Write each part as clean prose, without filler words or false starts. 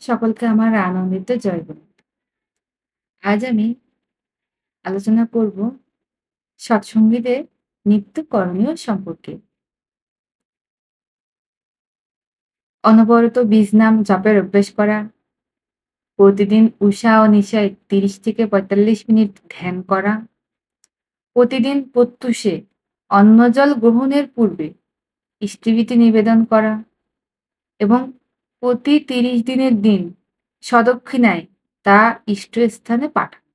সকলকে আমার আনন্দিত জয়গুরু। আজ আমি আলোচনা করব সৎসঙ্গীদের নিত্য করণীয় সম্পর্কে। অনবরত বীজনাম জপের অভ্যাস করা, প্রতিদিন উষা ও নিশায় ৩০ থেকে ৪৫ মিনিট ধ্যান করা, প্রতিদিন প্রত্যুষে অন্নজল গ্রহণের পূর্বে ইষ্টভীতি নিবেদন করা এবং প্রতি ৩০ দিনের দিন সদক্ষিণায় তা ইষ্টস্থানে পাঠানো।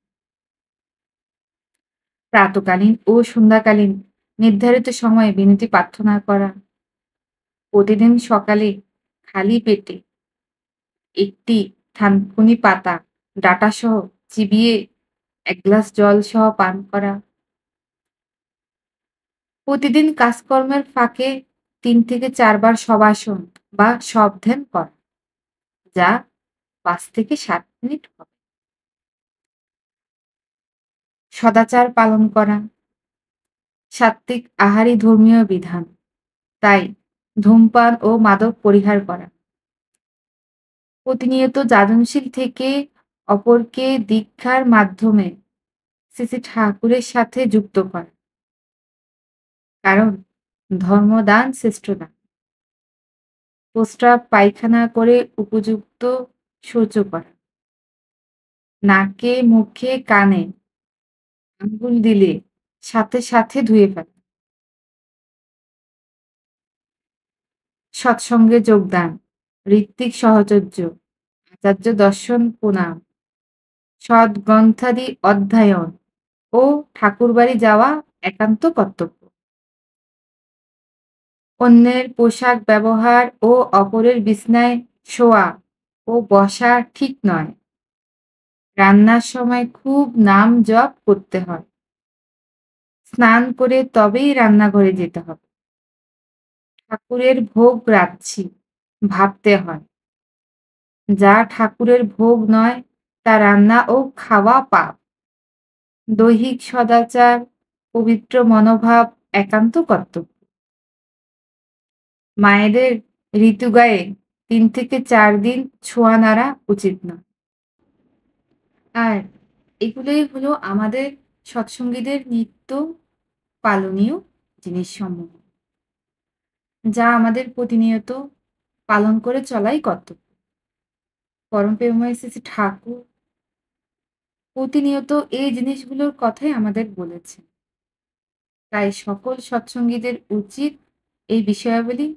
প্রাতঃকালীন ও সন্ধ্যাকালীন নির্ধারিত সময়ে বিনতি প্রার্থনা করা, প্রতিদিন সকালে খালি পেটে একটি থানকুনি পাতা ডাঁটাসহ চিবিয়ে ১ গ্লাস জল সহ পান করা, প্রতিদিন কাজকর্মের ফাঁকে ৩ থেকে ৪ বার শবাসন বা শবধ্যান করা, যা ৫ থেকে ৭ মিনিট হবে। সদাচার পালন করা, সাত্ত্বিক আহারই ধর্মীয় বিধান, তাই ধূমপান ও মাদক পরিহার করা। প্রতিনিয়ত যাজনশীল থেকে অপরকে দীক্ষার মাধ্যমে শ্রী শ্রী ঠাকুরের সাথে যুক্ত করা। কারণ ধর্মদান শ্রেষ্ঠ দান। প্রস্রাব পায়খানা করে উপযুক্ত শৌচ করা। নাকে, মুখে, কানে আঙ্গুল দিলে সাথে সাথে ধুয়ে ফেলা। সৎসঙ্গে যোগদান, ঋত্বিক সহচর্য, আচার্য দর্শন প্রণাম, সদ্গ্রন্থাদি অধ্যয়ন ও ঠাকুরবাড়ি যাওয়া একান্ত কর্তব্য। অন্যের পোশাক ব্যবহার ও অপরের বিছানায় শোয়া ও বসা ঠিক নয়। রান্নার সময় খুব নাম জপ করতে হয়। স্নান করে তবেই রান্নাঘরে যেতে হবে। ঠাকুরের ভোগ রাঁধছি ভাবতে হয়। যা ঠাকুরের ভোগ নয় তা রান্না ও খাওয়া পাপ। দৈহিক সদাচার, পবিত্র মনোভাব একান্ত কর্তব্য। মায়েদের ঋতুগায়ে ৩ থেকে ৪ দিন ছোঁয়া নাড়া উচিত নয়। আর এগুলোই হলো আমাদের সৎসঙ্গীদের নিত্য পালনীয় জিনিসসমূহ, যা আমাদের প্রতিনিয়ত পালন করে চলাই কর্তব্য। পরম প্রেমময় শ্রী শ্রী ঠাকুর প্রতিনিয়ত এই জিনিসগুলোর কথাই আমাদের বলেছেন। তাই সকল সৎসঙ্গীদের উচিত এই বিষয়াবলী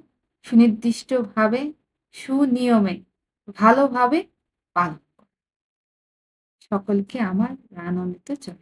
সুনির্দিষ্টভাবে, সুনিয়মে, ভালোভাবে পালন করা। সকলকে আমার আনন্দিত জয়।